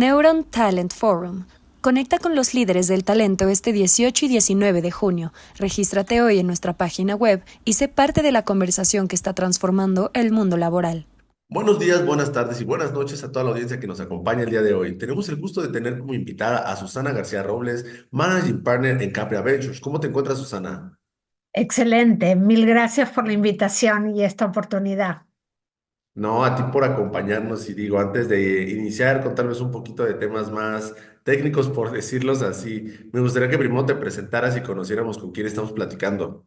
Neuron Talent Forum. Conecta con los líderes del talento este 18 y 19 de junio. Regístrate hoy en nuestra página web y sé parte de la conversación que está transformando el mundo laboral. Buenos días, buenas tardes y buenas noches a toda la audiencia que nos acompaña el día de hoy. Tenemos el gusto de tener como invitada a Susana García Robles, Managing Partner en Capria Ventures. ¿Cómo te encuentras, Susana? Excelente, mil gracias por la invitación y esta oportunidad. No, a ti por acompañarnos y digo, antes de iniciar con tal vez un poquito de temas más técnicos, por decirlos así, me gustaría que primero te presentaras y conociéramos con quién estamos platicando.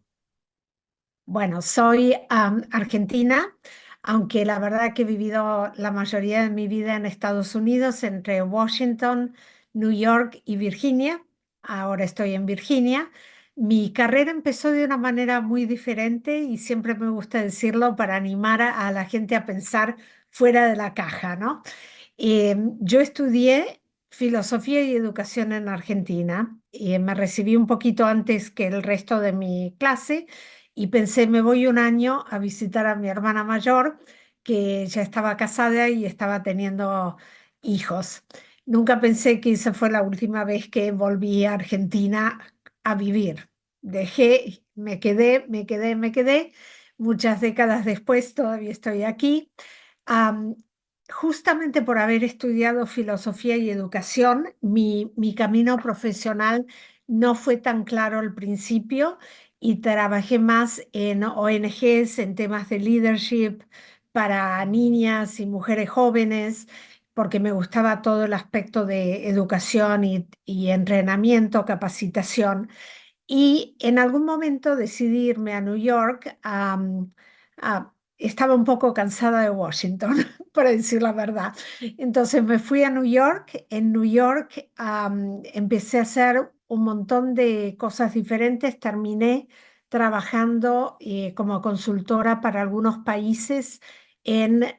Bueno, soy argentina, aunque la verdad que he vivido la mayoría de mi vida en Estados Unidos, entre Washington, New York y Virginia. Ahora estoy en Virginia. Mi carrera empezó de una manera muy diferente y siempre me gusta decirlo para animar a la gente a pensar fuera de la caja, ¿no? Yo estudié filosofía y educación en Argentina y me recibí un poquito antes que el resto de mi clase y pensé, me voy un año a visitar a mi hermana mayor, que ya estaba casada y estaba teniendo hijos. Nunca pensé que esa fue la última vez que volví a Argentina a vivir. Dejé, me quedé. Muchas décadas después todavía estoy aquí. Am, Justamente por haber estudiado filosofía y educación, mi camino profesional no fue tan claro al principio y trabajé más en ONGs, en temas de leadership para niñas y mujeres jóvenes, porque me gustaba todo el aspecto de educación y entrenamiento, capacitación. Y en algún momento decidí irme a New York. Estaba un poco cansada de Washington, para decir la verdad. Entonces me fui a New York. En New York empecé a hacer un montón de cosas diferentes. Terminé trabajando como consultora para algunos países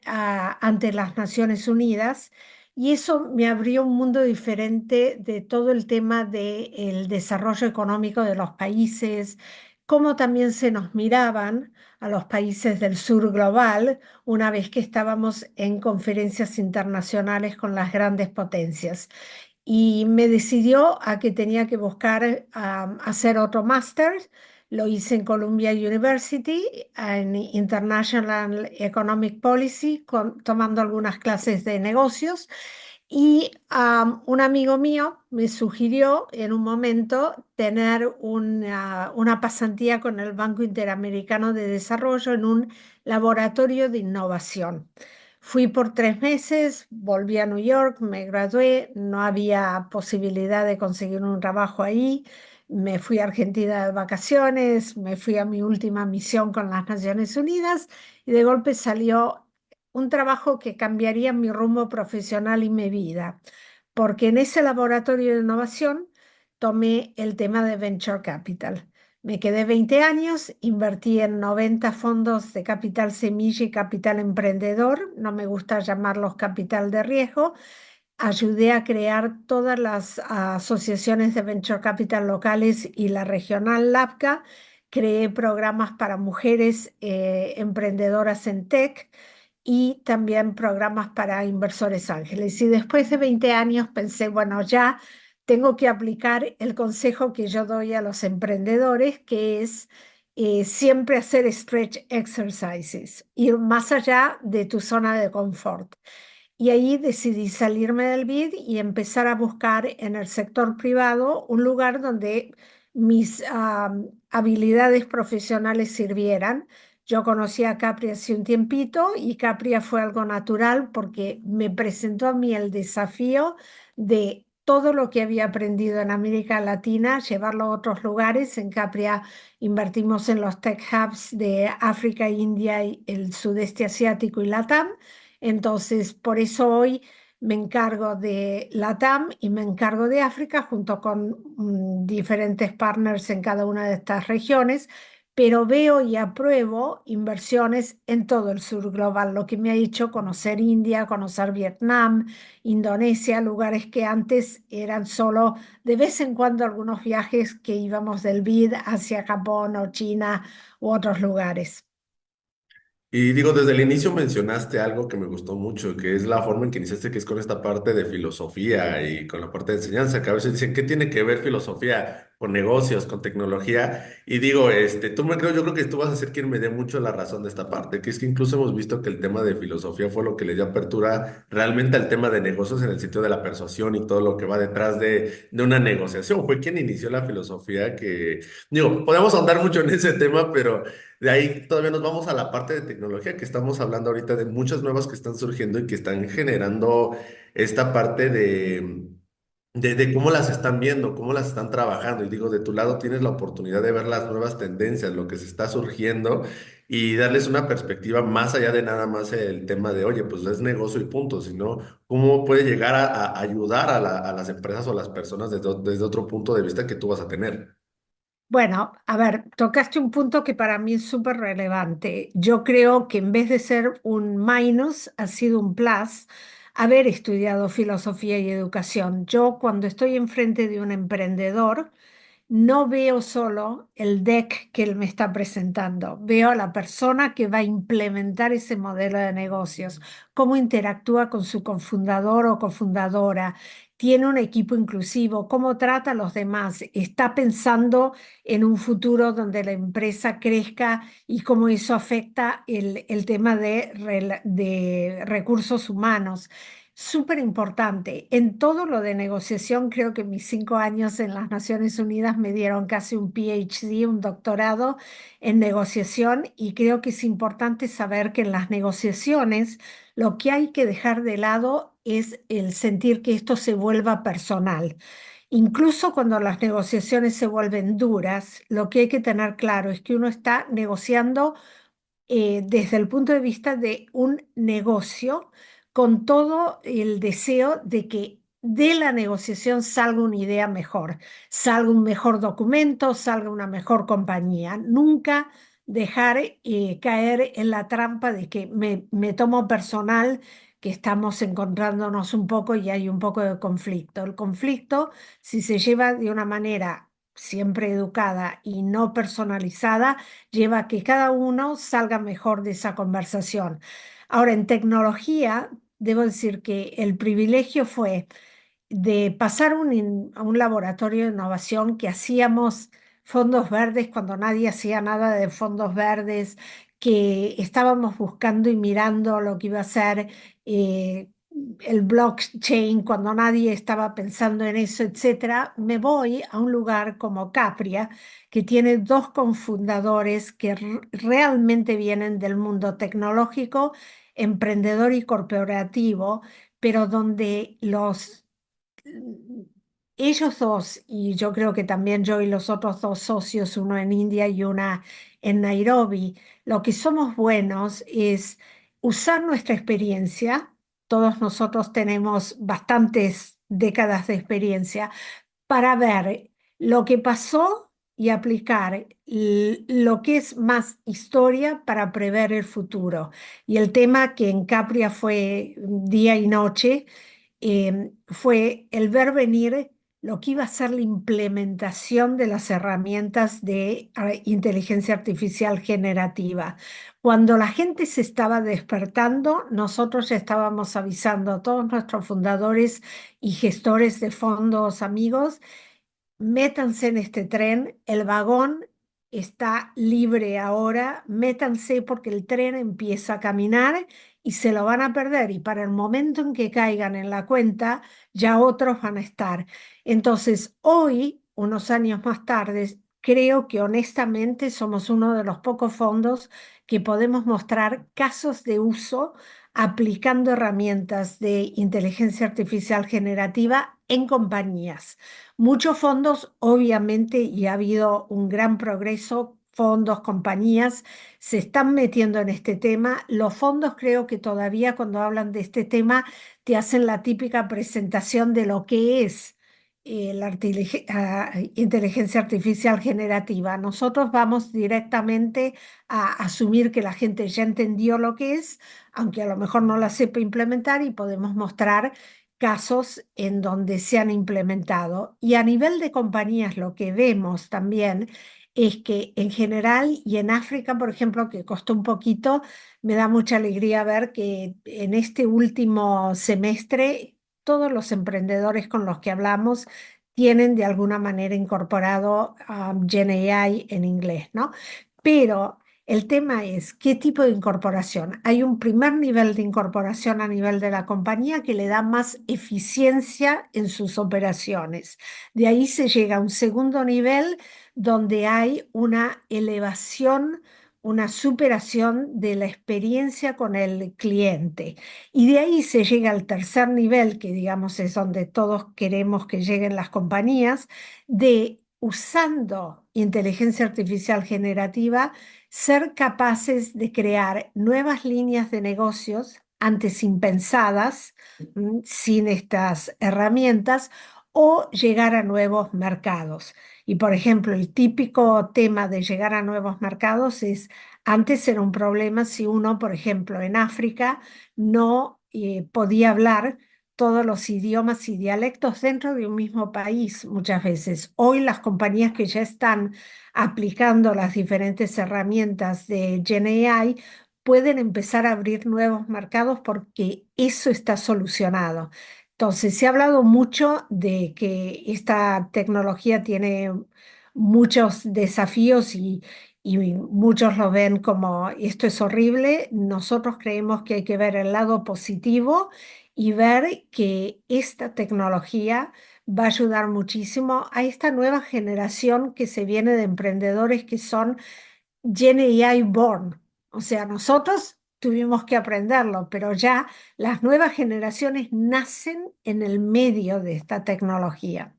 ante las Naciones Unidas. Y eso me abrió un mundo diferente de todo el tema del desarrollo económico de los países, cómo también se nos miraban a los países del sur global una vez que estábamos en conferencias internacionales con las grandes potencias. Y me decidió a que tenía que buscar hacer otro máster. Lo hice en Columbia University, en International Economic Policy, tomando algunas clases de negocios. Y un amigo mío me sugirió en un momento tener una pasantía con el Banco Interamericano de Desarrollo en un laboratorio de innovación. Fui por 3 meses, volví a New York, me gradué, no había posibilidad de conseguir un trabajo ahí. Me fui a Argentina de vacaciones, me fui a mi última misión con las Naciones Unidas y de golpe salió un trabajo que cambiaría mi rumbo profesional y mi vida, porque en ese laboratorio de innovación tomé el tema de Venture Capital. Me quedé 20 años, invertí en 90 fondos de capital semilla y capital emprendedor, no me gusta llamarlos capital de riesgo. Ayudé a crear todas las asociaciones de Venture Capital locales y la regional LAPCA. Creé programas para mujeres emprendedoras en tech y también programas para inversores ángeles. Y después de 20 años pensé, bueno, ya tengo que aplicar el consejo que yo doy a los emprendedores, que es siempre hacer stretch exercises, ir más allá de tu zona de confort. Y ahí decidí salirme del BID y empezar a buscar en el sector privado un lugar donde mis habilidades profesionales sirvieran. Yo conocí a Capri hace un tiempito y Capria fue algo natural porque me presentó a mí el desafío de todo lo que había aprendido en América Latina, llevarlo a otros lugares. En Capria invertimos en los tech hubs de África, India, y el sudeste asiático y Latam. Entonces, por eso hoy me encargo de LATAM y me encargo de África junto con diferentes partners en cada una de estas regiones, pero veo y apruebo inversiones en todo el sur global, lo que me ha hecho conocer India, conocer Vietnam, Indonesia, lugares que antes eran solo de vez en cuando algunos viajes que íbamos del BID hacia Japón o China u otros lugares. Y digo, desde el inicio mencionaste algo que me gustó mucho, que es la forma en que iniciaste, que es con esta parte de filosofía y con la parte de enseñanza, que a veces dicen, ¿qué tiene que ver filosofía con negocios, con tecnología? Y digo, yo creo que tú vas a ser quien me dé mucho la razón de esta parte, que es que incluso hemos visto que el tema de filosofía fue lo que le dio apertura realmente al tema de negocios en el sitio de la persuasión y todo lo que va detrás de una negociación. Fue quien inició la filosofía que, digo, podemos ahondar mucho en ese tema, pero... De ahí todavía nos vamos a la parte de tecnología, que estamos hablando ahorita de muchas nuevas que están surgiendo y que están generando esta parte de cómo las están viendo, cómo las están trabajando. Y digo, de tu lado tienes la oportunidad de ver las nuevas tendencias, lo que se está surgiendo y darles una perspectiva más allá de nada más el tema de, oye, pues es negocio y punto, sino cómo puede llegar a ayudar a las empresas o a las personas desde otro punto de vista que tú vas a tener. Bueno, a ver, tocaste un punto que para mí es súper relevante. Yo creo que en vez de ser un minus, ha sido un plus haber estudiado filosofía y educación. Yo cuando estoy enfrente de un emprendedor, no veo solo el deck que él me está presentando, veo a la persona que va a implementar ese modelo de negocios, cómo interactúa con su cofundador o cofundadora, tiene un equipo inclusivo, cómo trata a los demás, está pensando en un futuro donde la empresa crezca y cómo eso afecta el tema de recursos humanos. Súper importante. En todo lo de negociación, creo que mis 5 años en las Naciones Unidas me dieron casi un PhD, un doctorado en negociación, y creo que es importante saber que en las negociaciones lo que hay que dejar de lado es el sentir que esto se vuelva personal. Incluso cuando las negociaciones se vuelven duras, lo que hay que tener claro es que uno está negociando desde el punto de vista de un negocio, con todo el deseo de que de la negociación salga una idea mejor, salga un mejor documento, salga una mejor compañía. Nunca dejar caer en la trampa de que me tomo personal, que estamos encontrándonos un poco y hay un poco de conflicto. El conflicto, si se lleva de una manera siempre educada y no personalizada, lleva a que cada uno salga mejor de esa conversación. Ahora, en tecnología, debo decir que el privilegio fue de pasar a un laboratorio de innovación que hacíamos fondos verdes cuando nadie hacía nada de fondos verdes, que estábamos buscando y mirando lo que iba a ser eh, el blockchain cuando nadie estaba pensando en eso, etcétera. Me voy a un lugar como Capria, que tiene dos cofundadores que realmente vienen del mundo tecnológico, emprendedor y corporativo, pero donde ellos dos, y yo creo que también yo y los otros dos socios, uno en India y una en Nairobi, lo que somos buenos es usar nuestra experiencia. Todos nosotros tenemos bastantes décadas de experiencia para ver lo que pasó y aplicar lo que es más historia para prever el futuro. Y el tema que en Capria fue día y noche, fue el ver venir lo que iba a ser la implementación de las herramientas de inteligencia artificial generativa. Cuando la gente se estaba despertando, nosotros ya estábamos avisando a todos nuestros fundadores y gestores de fondos amigos: métanse en este tren, el vagón está libre ahora, métanse porque el tren empieza a caminar y se lo van a perder, y para el momento en que caigan en la cuenta, ya otros van a estar. Entonces, hoy, unos años más tarde, creo que honestamente somos uno de los pocos fondos que podemos mostrar casos de uso aplicando herramientas de inteligencia artificial generativa en compañías. Muchos fondos, obviamente, y ha habido un gran progreso, fondos, compañías, se están metiendo en este tema. Los fondos, creo que todavía cuando hablan de este tema te hacen la típica presentación de lo que es inteligencia artificial generativa. Nosotros vamos directamente a asumir que la gente ya entendió lo que es, aunque a lo mejor no la sepa implementar, y podemos mostrar casos en donde se han implementado. Y a nivel de compañías, lo que vemos también es que en general y en África, por ejemplo, que costó un poquito, me da mucha alegría ver que en este último semestre todos los emprendedores con los que hablamos tienen de alguna manera incorporado GenAI en inglés, ¿no? Pero el tema es qué tipo de incorporación. Hay un primer nivel de incorporación a nivel de la compañía que le da más eficiencia en sus operaciones. De ahí se llega a un segundo nivel donde hay una elevación, una superación de la experiencia con el cliente. Y de ahí se llega al tercer nivel, que digamos es donde todos queremos que lleguen las compañías, de usando inteligencia artificial generativa ser capaces de crear nuevas líneas de negocios antes impensadas, sin estas herramientas, o llegar a nuevos mercados. Y por ejemplo, el típico tema de llegar a nuevos mercados es, antes era un problema si uno, por ejemplo, en África no podía hablar todos los idiomas y dialectos dentro de un mismo país muchas veces. Hoy las compañías que ya están aplicando las diferentes herramientas de GenAI, pueden empezar a abrir nuevos mercados porque eso está solucionado. Entonces, se ha hablado mucho de que esta tecnología tiene muchos desafíos y muchos lo ven como esto es horrible. Nosotros creemos que hay que ver el lado positivo y ver que esta tecnología va a ayudar muchísimo a esta nueva generación que se viene de emprendedores que son Gen AI born. O sea, nosotros tuvimos que aprenderlo, pero ya las nuevas generaciones nacen en el medio de esta tecnología.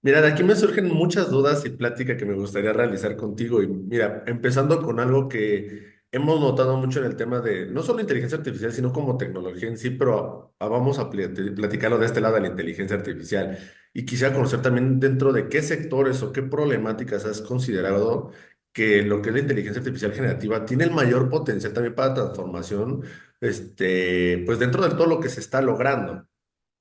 Mira, de aquí me surgen muchas dudas y plática que me gustaría realizar contigo. Y mira, empezando con algo que hemos notado mucho en el tema de no solo inteligencia artificial, sino como tecnología en sí, pero vamos a platicarlo de este lado de la inteligencia artificial. Y quisiera conocer también dentro de qué sectores o qué problemáticas has considerado que lo que es la inteligencia artificial generativa tiene el mayor potencial también para transformación, pues dentro de todo lo que se está logrando.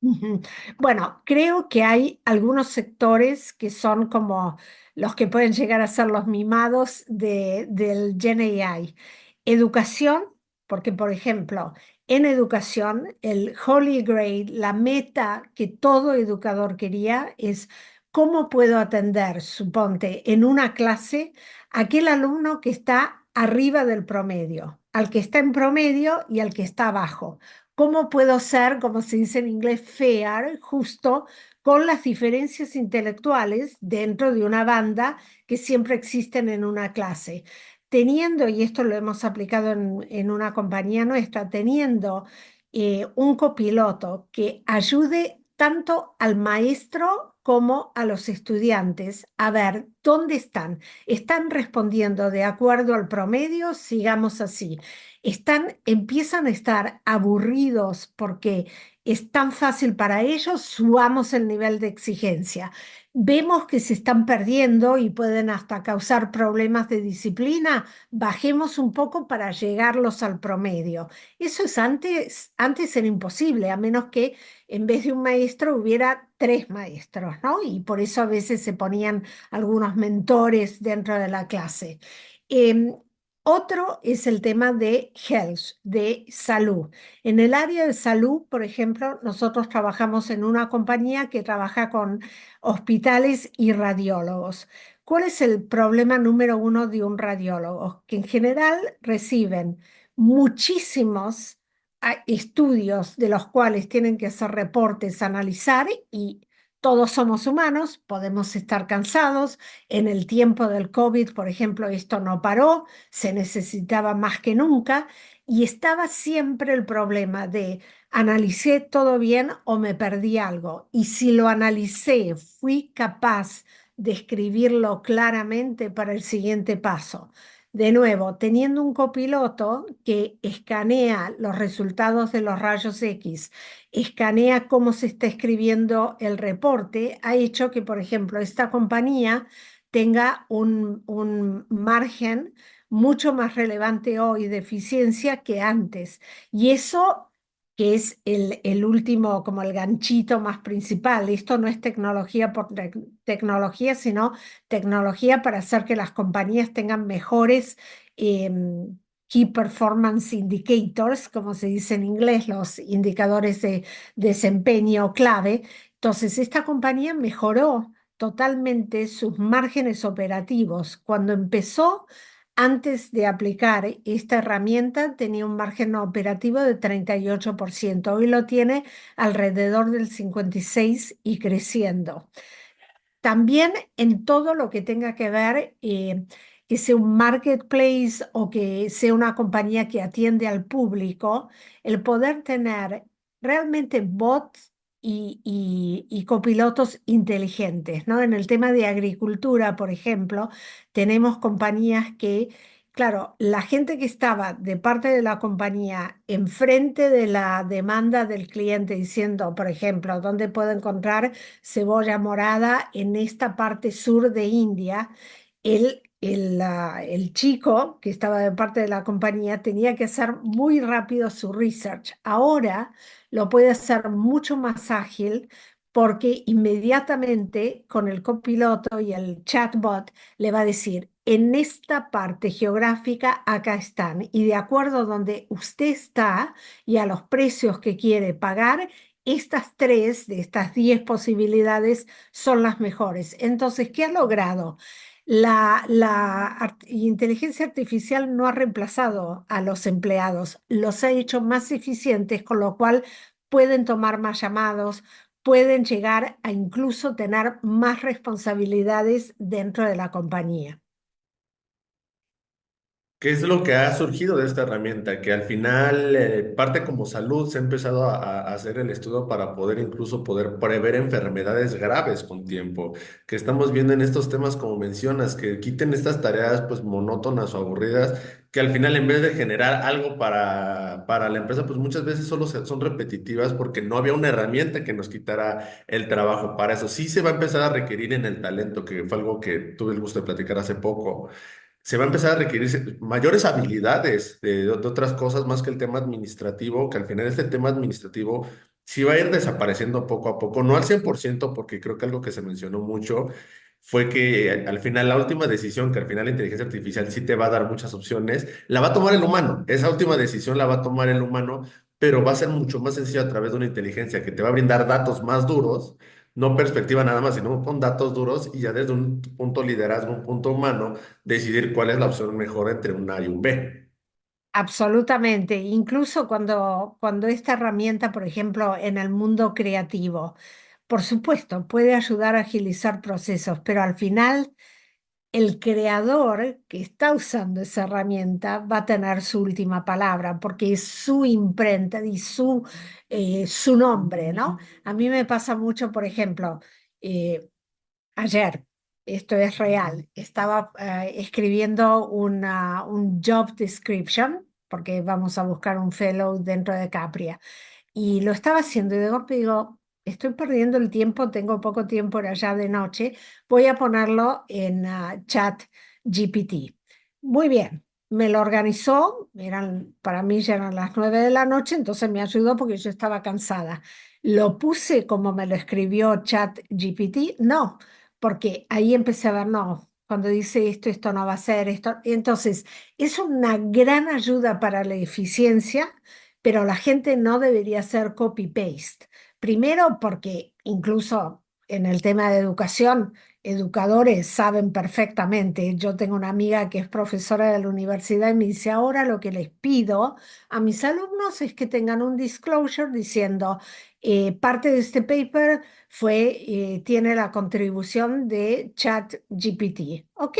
Ujú. Bueno, creo que hay algunos sectores que son como los que pueden llegar a ser los mimados del Gen AI. Educación, porque por ejemplo, en educación, el Holy Grail, la meta que todo educador quería es cómo puedo atender, suponte, en una clase, aquel alumno que está arriba del promedio, al que está en promedio y al que está abajo. ¿Cómo puedo ser, como se dice en inglés, fair, justo, con las diferencias intelectuales dentro de una banda que siempre existen en una clase? Teniendo, y esto lo hemos aplicado en una compañía nuestra, teniendo un copiloto que ayude tanto al maestro como a los estudiantes a ver dónde están. ¿Están respondiendo de acuerdo al promedio? Sigamos así. Empiezan a estar aburridos porque es tan fácil para ellos, subamos el nivel de exigencia. Vemos que se están perdiendo y pueden hasta causar problemas de disciplina, bajemos un poco para llegarlos al promedio. Eso es antes era imposible, a menos que en vez de un maestro hubiera tres maestros, ¿no? Y por eso a veces se ponían algunos mentores dentro de la clase. Em, Otro es el tema de health, de salud. En el área de salud, por ejemplo, nosotros trabajamos en una compañía que trabaja con hospitales y radiólogos. ¿Cuál es el problema número uno de un radiólogo? Que en general reciben muchísimos estudios de los cuales tienen que hacer reportes, analizar y todos somos humanos, podemos estar cansados. En el tiempo del COVID, por ejemplo, esto no paró, se necesitaba más que nunca y estaba siempre el problema de analicé todo bien o me perdí algo. Y si lo analicé, fui capaz de escribirlo claramente para el siguiente paso. De nuevo, teniendo un copiloto que escanea los resultados de los rayos X, escanea cómo se está escribiendo el reporte, ha hecho que, por ejemplo, esta compañía tenga un margen mucho más relevante hoy de eficiencia que antes. Y eso que es el último, como el ganchito más principal. Esto no es tecnología por tecnología, sino tecnología para hacer que las compañías tengan mejores Key Performance Indicators, como se dice en inglés, los indicadores de desempeño clave. Entonces, esta compañía mejoró totalmente sus márgenes operativos. Cuando empezó, antes de aplicar esta herramienta, tenía un margen operativo de 38%. Hoy lo tiene alrededor del 56% y creciendo. También en todo lo que tenga que ver, que sea un marketplace o que sea una compañía que atiende al público, el poder tener realmente bots y copilotos inteligentes, ¿no? En el tema de agricultura, por ejemplo, tenemos compañías que, claro, la gente que estaba de parte de la compañía enfrente de la demanda del cliente diciendo, por ejemplo, ¿dónde puedo encontrar cebolla morada en esta parte sur de India? El chico que estaba de parte de la compañía tenía que hacer muy rápido su research. Ahora lo puede hacer mucho más ágil porque inmediatamente con el copiloto y el chatbot le va a decir, en esta parte geográfica acá están y de acuerdo a donde usted está y a los precios que quiere pagar, estas tres de estas 10 posibilidades son las mejores. Entonces, ¿qué ha logrado? La inteligencia artificial no ha reemplazado a los empleados, los ha hecho más eficientes, con lo cual pueden tomar más llamados, pueden llegar a incluso tener más responsabilidades dentro de la compañía. ¿Qué es lo que ha surgido de esta herramienta? Que al final, parte como salud, se ha empezado a hacer el estudio para poder incluso poder prever enfermedades graves con tiempo. Que estamos viendo en estos temas, como mencionas, que quiten estas tareas pues monótonas o aburridas, que al final en vez de generar algo para la empresa, pues muchas veces solo son repetitivas porque no había una herramienta que nos quitara el trabajo para eso. Sí se va a empezar a requerir en el talento, que fue algo que tuve el gusto de platicar hace poco. Se va a empezar a requerir mayores habilidades de otras cosas más que el tema administrativo, que al final este tema administrativo sí va a ir desapareciendo poco a poco, no al 100%, porque creo que algo que se mencionó mucho fue que al final la última decisión, que al final la inteligencia artificial sí te va a dar muchas opciones, la va a tomar el humano. Esa última decisión la va a tomar el humano, pero va a ser mucho más sencillo a través de una inteligencia que te va a brindar datos más duros, no perspectiva nada más, sino con datos duros y ya desde un punto liderazgo, un punto humano decidir cuál es la opción mejor entre un A y un B. Absolutamente. Incluso cuando esta herramienta, por ejemplo, en el mundo creativo, por supuesto, puede ayudar a agilizar procesos, pero al final el creador que está usando esa herramienta va a tener su última palabra porque es su imprenta y su nombre, ¿no? A mí me pasa mucho, por ejemplo, eh, ayer, esto es real, estaba escribiendo un job description porque vamos a buscar un fellow dentro de Capria y lo estaba haciendo y de golpe digo, estoy perdiendo el tiempo, tengo poco tiempo, era ya de noche, voy a ponerlo en chat GPT. Muy bien, me lo organizó, para mí ya eran las 9 de la noche, entonces me ayudó porque yo estaba cansada. ¿Lo puse como me lo escribió chat GPT? No, porque ahí empecé a ver, no, cuando dice esto, esto no va a ser, esto. Entonces, es una gran ayuda para la eficiencia, pero la gente no debería hacer copy-paste. Primero porque incluso en el tema de educación, educadores saben perfectamente. Yo tengo una amiga que es profesora de la universidad y me dice, ahora lo que les pido a mis alumnos es que tengan un disclosure diciendo, parte de este paper tiene la contribución de ChatGPT. Ok,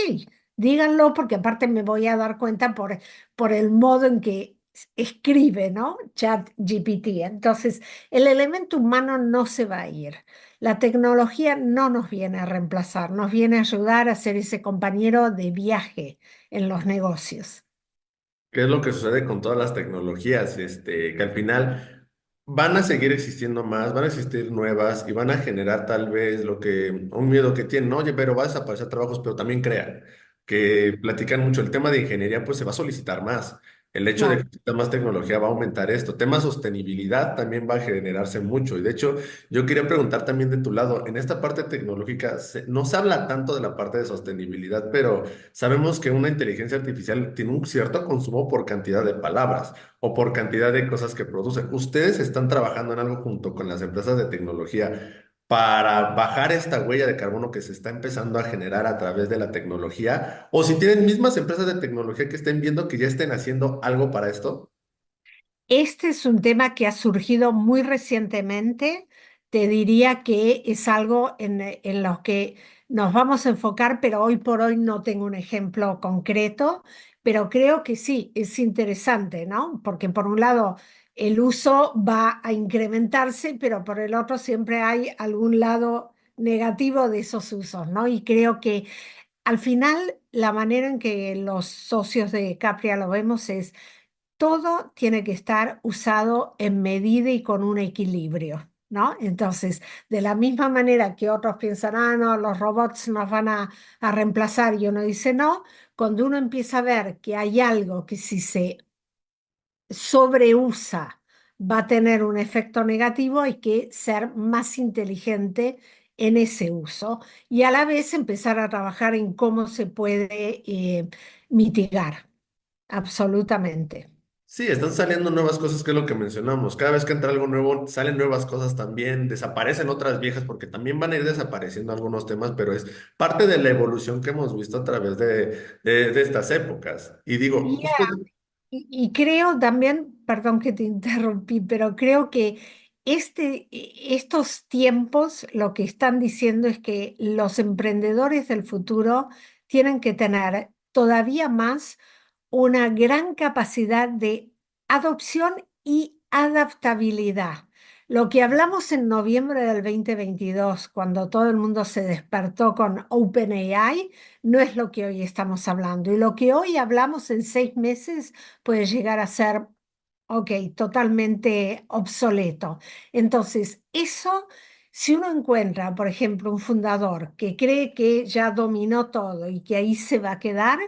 díganlo porque aparte me voy a dar cuenta por el modo en que escribe, ¿no? ChatGPT. Entonces, el elemento humano no se va a ir. La tecnología no nos viene a reemplazar, nos viene a ayudar a ser ese compañero de viaje en los negocios. ¿Qué es lo que sucede con todas las tecnologías? Que al final van a seguir existiendo más, van a existir nuevas y van a generar tal vez un miedo que tienen, oye, pero va a desaparecer trabajos, pero también crean que platican mucho el tema de ingeniería, pues se va a solicitar más. El hecho de que claro. exista más tecnología va a aumentar esto. Tema sostenibilidad también va a generarse mucho. Y de hecho, yo quería preguntar también de tu lado, en esta parte tecnológica no se habla tanto de la parte de sostenibilidad, pero sabemos que una inteligencia artificial tiene un cierto consumo por cantidad de palabras o por cantidad de cosas que produce. ¿Ustedes están trabajando en algo junto con las empresas de tecnología para bajar esta huella de carbono que se está empezando a generar a través de la tecnología? O si tienen mismas empresas de tecnología que estén viendo que ya estén haciendo algo para esto. Este es un tema que ha surgido muy recientemente. Te diría que es algo en lo que nos vamos a enfocar, pero hoy por hoy no tengo un ejemplo concreto, pero creo que sí, es interesante, ¿no? Porque por un lado el uso va a incrementarse, pero por el otro siempre hay algún lado negativo de esos usos, ¿no? Y creo que al final la manera en que los socios de Capria lo vemos es todo tiene que estar usado en medida y con un equilibrio, ¿no? Entonces, de la misma manera que otros piensan, ah, no, los robots nos van a reemplazar y uno dice no, cuando uno empieza a ver que hay algo que si se sobreusa va a tener un efecto negativo, hay que ser más inteligente en ese uso y a la vez empezar a trabajar en cómo se puede mitigar, absolutamente. Sí, están saliendo nuevas cosas, que es lo que mencionamos. Cada vez que entra algo nuevo, salen nuevas cosas también, desaparecen otras viejas, porque también van a ir desapareciendo algunos temas, pero es parte de la evolución que hemos visto a través de estas épocas. Y digo, Yeah. justo, Y creo también, perdón que te interrumpí, pero creo que estos tiempos lo que están diciendo es que los emprendedores del futuro tienen que tener todavía más una gran capacidad de adopción y adaptabilidad. Lo que hablamos en noviembre del 2022, cuando todo el mundo se despertó con OpenAI, no es lo que hoy estamos hablando. Y lo que hoy hablamos en 6 meses puede llegar a ser, ok, totalmente obsoleto. Entonces, eso, si uno encuentra, por ejemplo, un fundador que cree que ya dominó todo y que ahí se va a quedar,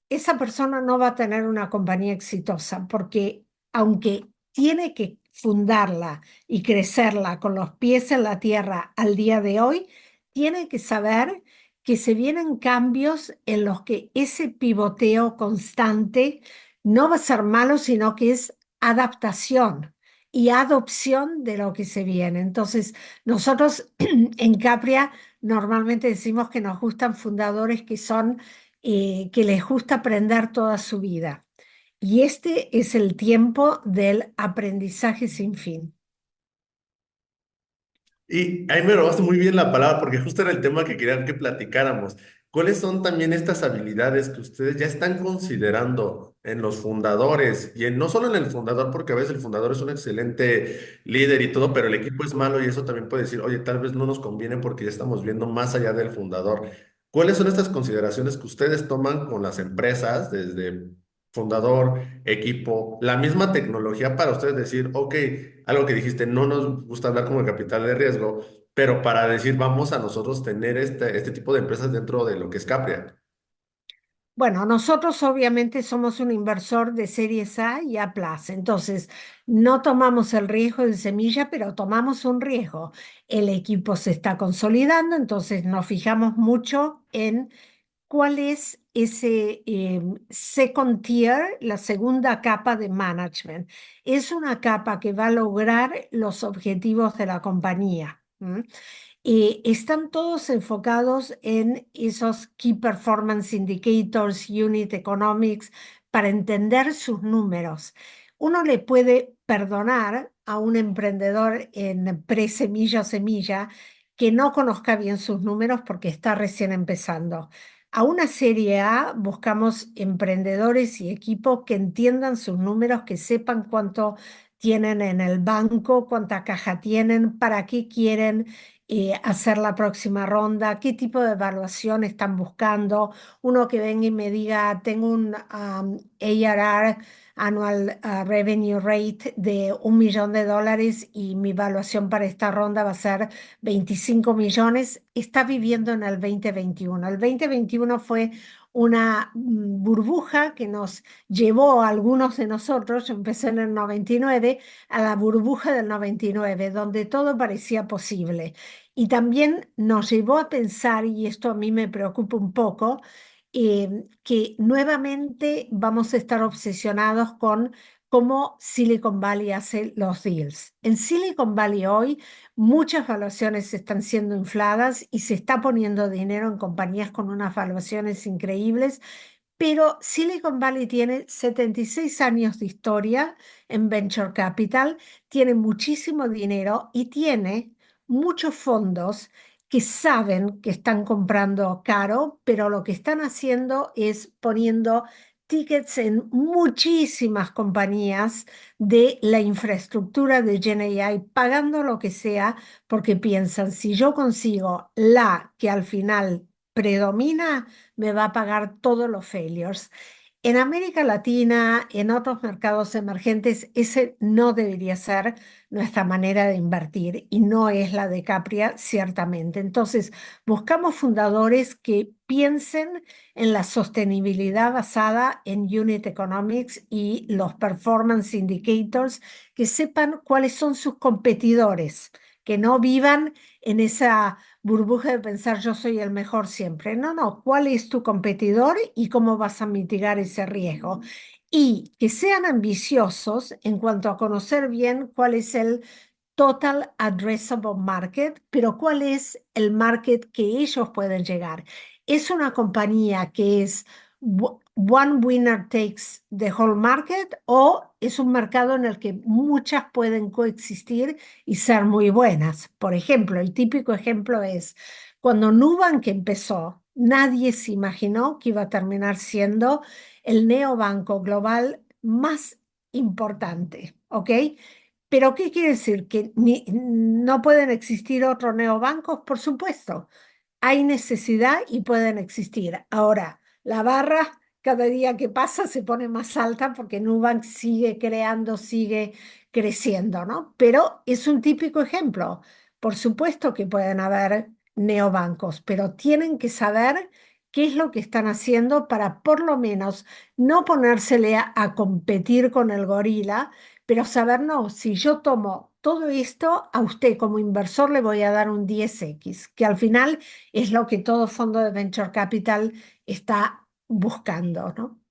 esa persona no va a tener una compañía exitosa, porque aunque tiene que fundarla y crecerla con los pies en la tierra al día de hoy, tiene que saber que se vienen cambios en los que ese pivoteo constante no va a ser malo, sino que es adaptación y adopción de lo que se viene. Entonces, nosotros en Capria normalmente decimos que nos gustan fundadores que les gusta aprender toda su vida. Y este es el tiempo del aprendizaje sin fin. y ahí me robaste muy bien la palabra, porque justo era el tema que quería que platicáramos. ¿Cuáles son también estas habilidades que ustedes ya están considerando en los fundadores? Y no solo en el fundador, porque a veces el fundador es un excelente líder y todo, pero el equipo es malo y eso también puede decir, oye, tal vez no nos conviene porque ya estamos viendo más allá del fundador. ¿Cuáles son estas consideraciones que ustedes toman con las empresas desde fundador, equipo, la misma tecnología para ustedes decir, ok, algo que dijiste, no nos gusta hablar como de capital de riesgo, pero para decir, vamos a nosotros tener este tipo de empresas dentro de lo que es Capria? Bueno, nosotros obviamente somos un inversor de series A y A+, entonces no tomamos el riesgo de semilla, pero tomamos un riesgo. El equipo se está consolidando, entonces nos fijamos mucho en cuál es ese second tier, la segunda capa de management. Es una capa que va a lograr los objetivos de la compañía. ¿M? Están todos enfocados en esos Key Performance Indicators, Unit Economics, para entender sus números. Uno le puede perdonar a un emprendedor en pre-semilla o semilla que no conozca bien sus números porque está recién empezando. A una serie A buscamos emprendedores y equipos que entiendan sus números, que sepan cuánto tienen en el banco, cuánta caja tienen, para qué quieren hacer la próxima ronda, qué tipo de evaluación están buscando. Uno que venga y me diga, tengo un ARR annual revenue rate de $1 millón y mi evaluación para esta ronda va a ser 25 millones. Está viviendo en el 2021. El 2021 fue una burbuja que nos llevó a algunos de nosotros, yo empecé en el 99, a la burbuja del 99, donde todo parecía posible. Y también nos llevó a pensar, y esto a mí me preocupa un poco, que nuevamente vamos a estar obsesionados con cómo Silicon Valley hace los deals. En Silicon Valley hoy muchas valuaciones están siendo infladas y se está poniendo dinero en compañías con unas valuaciones increíbles, pero Silicon Valley tiene 76 años de historia en Venture Capital, tiene muchísimo dinero y tiene muchos fondos que saben que están comprando caro, pero lo que están haciendo es poniendo tickets en muchísimas compañías de la infraestructura de GenAI, pagando lo que sea, porque piensan, si yo consigo la que al final predomina, me va a pagar todos los failures. En América Latina, en otros mercados emergentes, ese no debería ser nuestra manera de invertir y no es la de Capria, ciertamente. Entonces, buscamos fundadores que piensen en la sostenibilidad basada en unit economics y los performance indicators, que sepan cuáles son sus competidores, que no vivan en esa burbuja de pensar yo soy el mejor siempre. No, no, ¿cuál es tu competidor y cómo vas a mitigar ese riesgo? Y que sean ambiciosos en cuanto a conocer bien cuál es el total addressable market, pero cuál es el market que ellos pueden llegar. ¿Es una compañía que es one winner takes the whole market o es un mercado en el que muchas pueden coexistir y ser muy buenas? Por ejemplo, el típico ejemplo es cuando Nubank empezó, nadie se imaginó que iba a terminar siendo el neobanco global más importante, ¿ok? Pero ¿qué quiere decir? ¿Que no pueden existir otros neobancos? Por supuesto, hay necesidad y pueden existir. Ahora, la barra cada día que pasa se pone más alta porque Nubank sigue creando, sigue creciendo, ¿no? Pero es un típico ejemplo. Por supuesto que pueden haber neobancos, pero tienen que saber qué es lo que están haciendo para por lo menos no ponérsele a competir con el gorila, pero saber, no, si yo tomo todo esto, a usted como inversor le voy a dar un 10x, que al final es lo que todo fondo de venture capital está buscando, ¿no?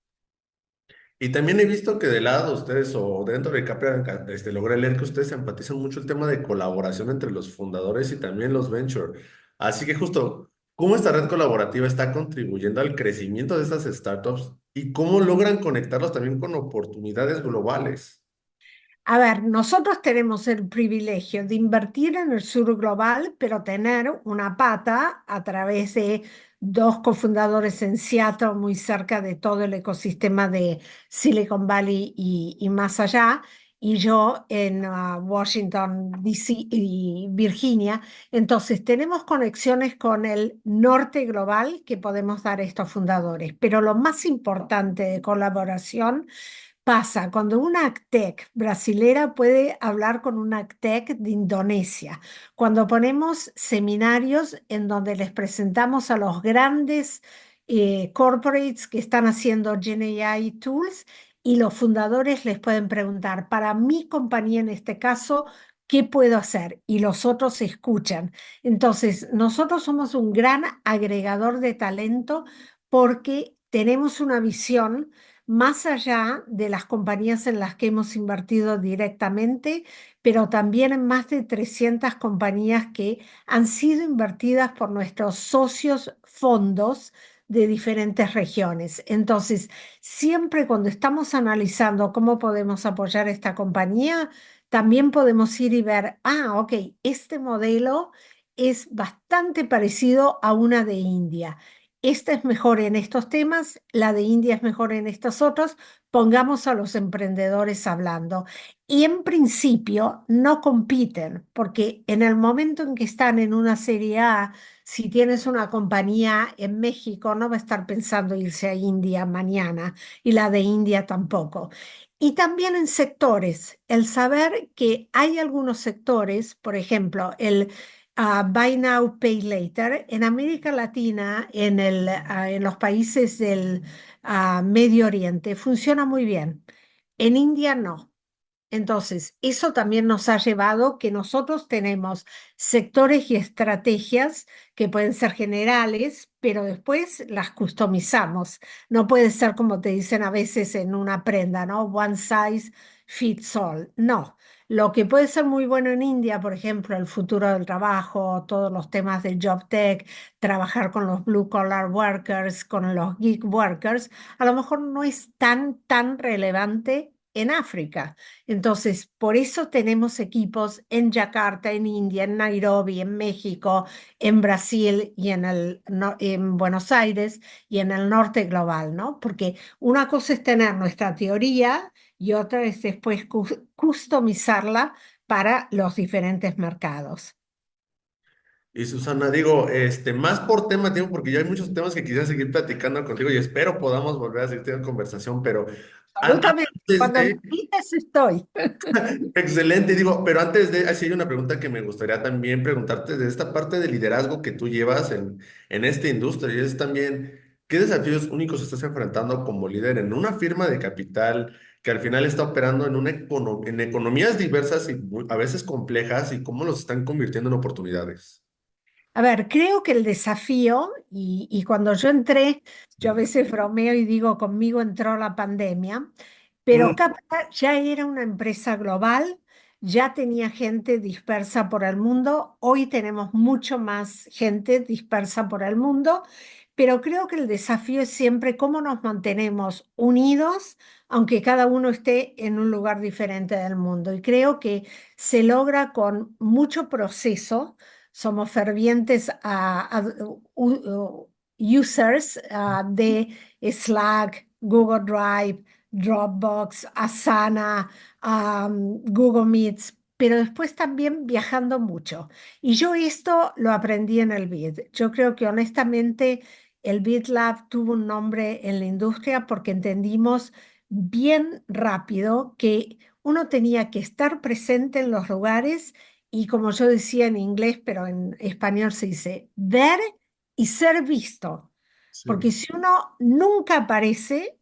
Y también he visto que del lado de ustedes o dentro de Capria, logré leer que ustedes enfatizan mucho el tema de colaboración entre los fundadores y también los venture. Así que justo, ¿cómo esta red colaborativa está contribuyendo al crecimiento de estas startups y cómo logran conectarlos también con oportunidades globales? A ver, nosotros tenemos el privilegio de invertir en el sur global, pero tener una pata a través de dos cofundadores en Seattle, muy cerca de todo el ecosistema de Silicon Valley y más allá, y yo en Washington, D.C. y Virginia. Entonces, tenemos conexiones con el norte global que podemos dar a estos fundadores, pero lo más importante de colaboración pasa cuando una AgTech brasilera puede hablar con una AgTech de Indonesia, cuando ponemos seminarios en donde les presentamos a los grandes corporates que están haciendo GenAI tools y los fundadores les pueden preguntar, para mi compañía en este caso, ¿qué puedo hacer? Y los otros escuchan. Entonces, nosotros somos un gran agregador de talento porque tenemos una visión más allá de las compañías en las que hemos invertido directamente, pero también en más de 300 compañías que han sido invertidas por nuestros socios fondos de diferentes regiones. Entonces, siempre cuando estamos analizando cómo podemos apoyar esta compañía, también podemos ir y ver, ok, este modelo es bastante parecido a una de India. esta es mejor en estos temas, la de India es mejor en estos otros, pongamos a los emprendedores hablando. Y en principio no compiten, porque en el momento en que están en una serie A, si tienes una compañía en México, no va a estar pensando irse a India mañana y la de India tampoco. Y también en sectores, el saber que hay algunos sectores, por ejemplo, el Buy Now, Pay Later, en América Latina, en los países del Medio Oriente, funciona muy bien. En India no. Entonces, eso también nos ha llevado que nosotros tenemos sectores y estrategias que pueden ser generales, pero después las customizamos. No puede ser como te dicen a veces en una prenda, ¿no? One size fits all. No. Lo que puede ser muy bueno en India, por ejemplo, el futuro del trabajo, todos los temas del job tech, trabajar con los blue collar workers, con los gig workers, a lo mejor no es tan relevante en África. Entonces, por eso tenemos equipos en Yakarta, en India, en Nairobi, en México, en Brasil y en Buenos Aires y en el norte global, ¿no? Porque una cosa es tener nuestra teoría y otra es después customizarla para los diferentes mercados. Y Susana, digo, más por tema de tiempo, porque ya hay muchos temas que quisiera seguir platicando contigo y espero podamos volver a seguir teniendo conversación, pero Absolutamente. antes Cuando me de, invites estoy. excelente, digo, pero antes de, así hay una pregunta que me gustaría también preguntarte de esta parte de liderazgo que tú llevas en esta industria, y es también, ¿qué desafíos únicos estás enfrentando como líder en una firma de capital que al final está operando en en economías diversas y a veces complejas y cómo los están convirtiendo en oportunidades? A ver, creo que el desafío, y cuando yo entré, yo a veces bromeo y digo, conmigo entró la pandemia, pero Mm, Capta ya era una empresa global, ya tenía gente dispersa por el mundo, hoy tenemos mucho más gente dispersa por el mundo, pero creo que el desafío es siempre cómo nos mantenemos unidos, aunque cada uno esté en un lugar diferente del mundo. Y creo que se logra con mucho proceso. Somos fervientes users de Slack, Google Drive, Dropbox, Asana, Google Meets, pero después también viajando mucho. Y yo esto lo aprendí en el BID. Yo creo que honestamente el BID Lab tuvo un nombre en la industria porque entendimos bien rápido que uno tenía que estar presente en los lugares y como yo decía en inglés, pero en español se dice ver y ser visto. Porque sí. si uno nunca aparece,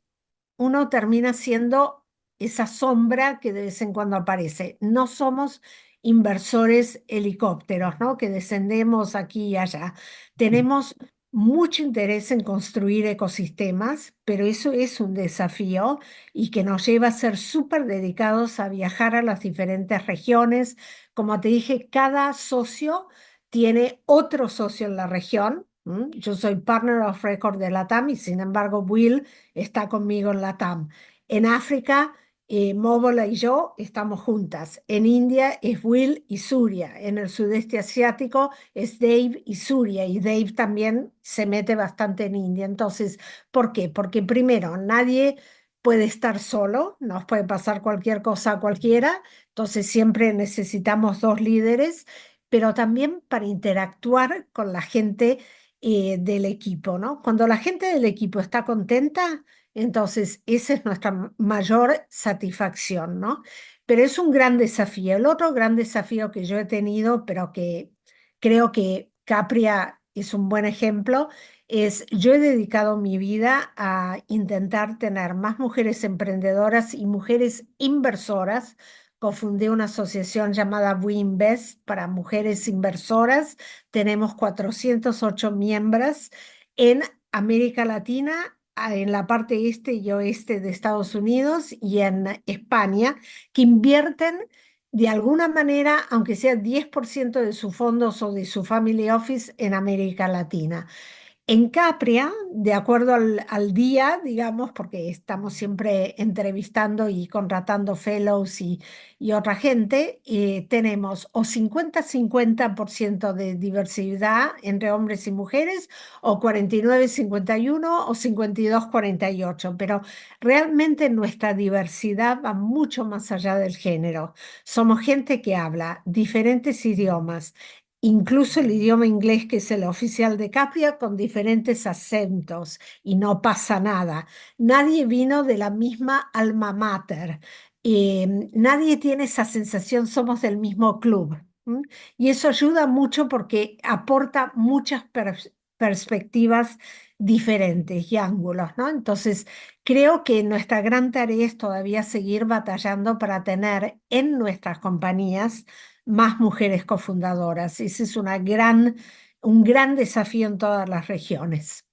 uno termina siendo esa sombra que de vez en cuando aparece. No somos inversores helicópteros, ¿no? Que descendemos aquí y allá. Tenemos mucho interés en construir ecosistemas, pero eso es un desafío y que nos lleva a ser súper dedicados a viajar a las diferentes regiones. Como te dije, cada socio tiene otro socio en la región. Yo soy Partner of Record de LATAM y sin embargo Will está conmigo en LATAM. En África, Móbola y yo estamos juntas. En India es Will y Surya. En el sudeste asiático es Dave y Surya. Y Dave también se mete bastante en India. Entonces, ¿por qué? Porque primero, nadie puede estar solo, nos puede pasar cualquier cosa a cualquiera. Entonces, siempre necesitamos dos líderes, pero también para interactuar con la gente del equipo, ¿no? Cuando la gente del equipo está contenta, entonces esa es nuestra mayor satisfacción, ¿no? Pero es un gran desafío. El otro gran desafío que yo he tenido, pero que creo que Capria es un buen ejemplo, es yo he dedicado mi vida a intentar tener más mujeres emprendedoras y mujeres inversoras. Cofundé una asociación llamada We Invest para mujeres inversoras. Tenemos 408 miembros en América Latina, en la parte este y oeste de Estados Unidos y en España, que invierten de alguna manera, aunque sea 10% de sus fondos o de su family office en América Latina. En Capria, de acuerdo al día, digamos, porque estamos siempre entrevistando y contratando fellows y otra gente, tenemos o 50-50% de diversidad entre hombres y mujeres, o 49-51 o 52-48, pero realmente nuestra diversidad va mucho más allá del género. Somos gente que habla diferentes idiomas, incluso el idioma inglés, que es el oficial de Capria, con diferentes acentos, y no pasa nada. Nadie vino de la misma alma mater. Nadie tiene esa sensación, somos del mismo club. ¿M? Y eso ayuda mucho porque aporta muchas perspectivas diferentes y ángulos, ¿no? Entonces, creo que nuestra gran tarea es todavía seguir batallando para tener en nuestras compañías más mujeres cofundadoras. Ese es un gran desafío en todas las regiones.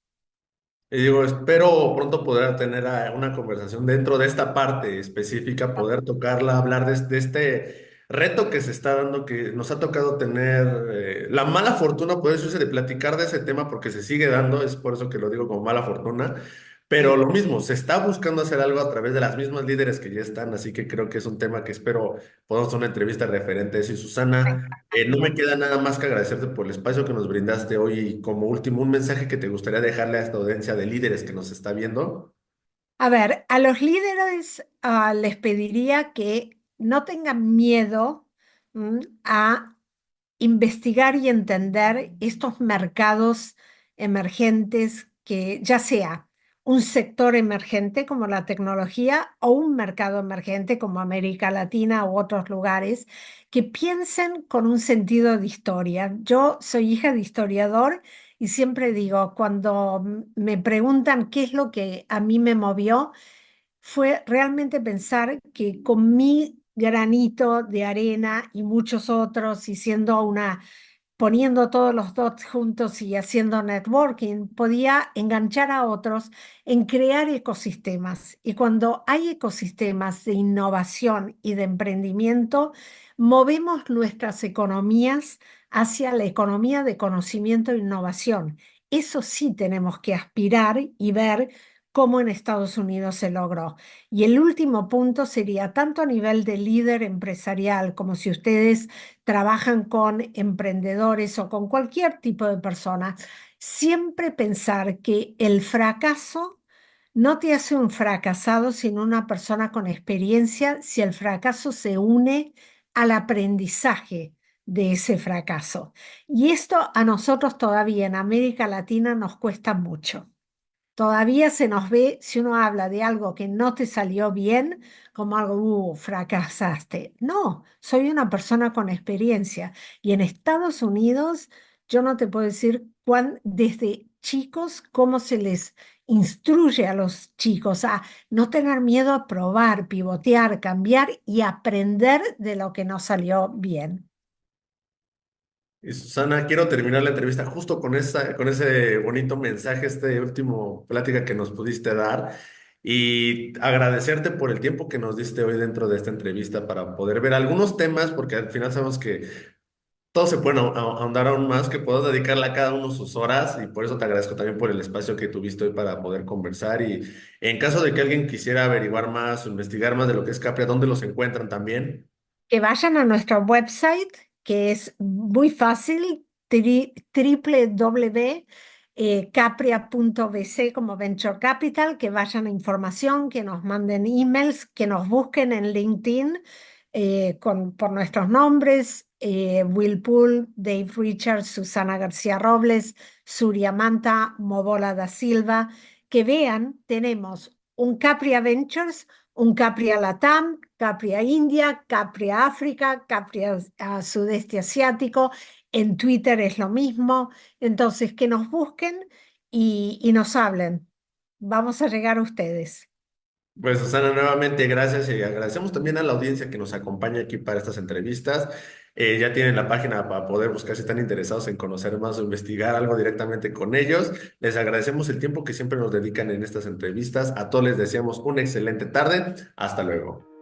Y digo, espero pronto poder tener una conversación dentro de esta parte específica, poder tocarla, hablar de este reto que se está dando, que nos ha tocado tener la mala fortuna, puede decirse, de platicar de ese tema porque se sigue dando, es por eso que lo digo como mala fortuna, pero Sí. lo mismo, se está buscando hacer algo a través de las mismas líderes que ya están, así que creo que es un tema que espero podamos hacer una entrevista referente a eso. Y Susana, no me queda nada más que agradecerte por el espacio que nos brindaste hoy y como último, un mensaje que te gustaría dejarle a esta audiencia de líderes que nos está viendo. A ver, a los líderes les pediría que no tengan miedo a investigar y entender estos mercados emergentes, que ya sea un sector emergente como la tecnología o un mercado emergente como América Latina u otros lugares, que piensen con un sentido de historia. Yo soy hija de historiador y siempre digo, cuando me preguntan qué es lo que a mí me movió, fue realmente pensar que con mi granito de arena y muchos otros, y siendo poniendo todos los dots juntos y haciendo networking, podía enganchar a otros en crear ecosistemas. Y cuando hay ecosistemas de innovación y de emprendimiento, movemos nuestras economías hacia la economía de conocimiento e innovación. Eso sí tenemos que aspirar y ver cómo en Estados Unidos se logró. Y el último punto sería, tanto a nivel de líder empresarial, como si ustedes trabajan con emprendedores o con cualquier tipo de persona, siempre pensar que el fracaso no te hace un fracasado, sino una persona con experiencia, si el fracaso se une al aprendizaje de ese fracaso. Y esto a nosotros todavía en América Latina nos cuesta mucho. Todavía se nos ve, si uno habla de algo que no te salió bien, como algo, fracasaste. No, soy una persona con experiencia. Y en Estados Unidos, yo no te puedo decir desde chicos, cómo se les instruye a los chicos a no tener miedo a probar, pivotear, cambiar y aprender de lo que no salió bien. Y Susana, quiero terminar la entrevista justo con con ese bonito mensaje, este último plática que nos pudiste dar y agradecerte por el tiempo que nos diste hoy dentro de esta entrevista para poder ver algunos temas, porque al final sabemos que todos se pueden ahondar aún más, que puedas dedicarle a cada uno sus horas y por eso te agradezco también por el espacio que tuviste hoy para poder conversar y en caso de que alguien quisiera averiguar más o investigar más de lo que es Capria, ¿dónde los encuentran también? Que vayan a nuestro website, que es muy fácil, www.capria.vc, como Venture Capital, que vayan a información, que nos manden emails, que nos busquen en LinkedIn por nuestros nombres, Will Poole, Dave Richards, Susana García Robles, Surya Manta, Mobola da Silva, que vean, tenemos un Capria Ventures, un Capria Latam, Capria India, Capria África, Capria Sudeste Asiático. En Twitter es lo mismo. Entonces, que nos busquen y nos hablen. Vamos a llegar a ustedes. Pues Susana, nuevamente gracias y agradecemos también a la audiencia que nos acompaña aquí para estas entrevistas. Ya tienen la página para poder buscar si están interesados en conocer más o investigar algo directamente con ellos. Les agradecemos el tiempo que siempre nos dedican en estas entrevistas. A todos les deseamos una excelente tarde. Hasta luego.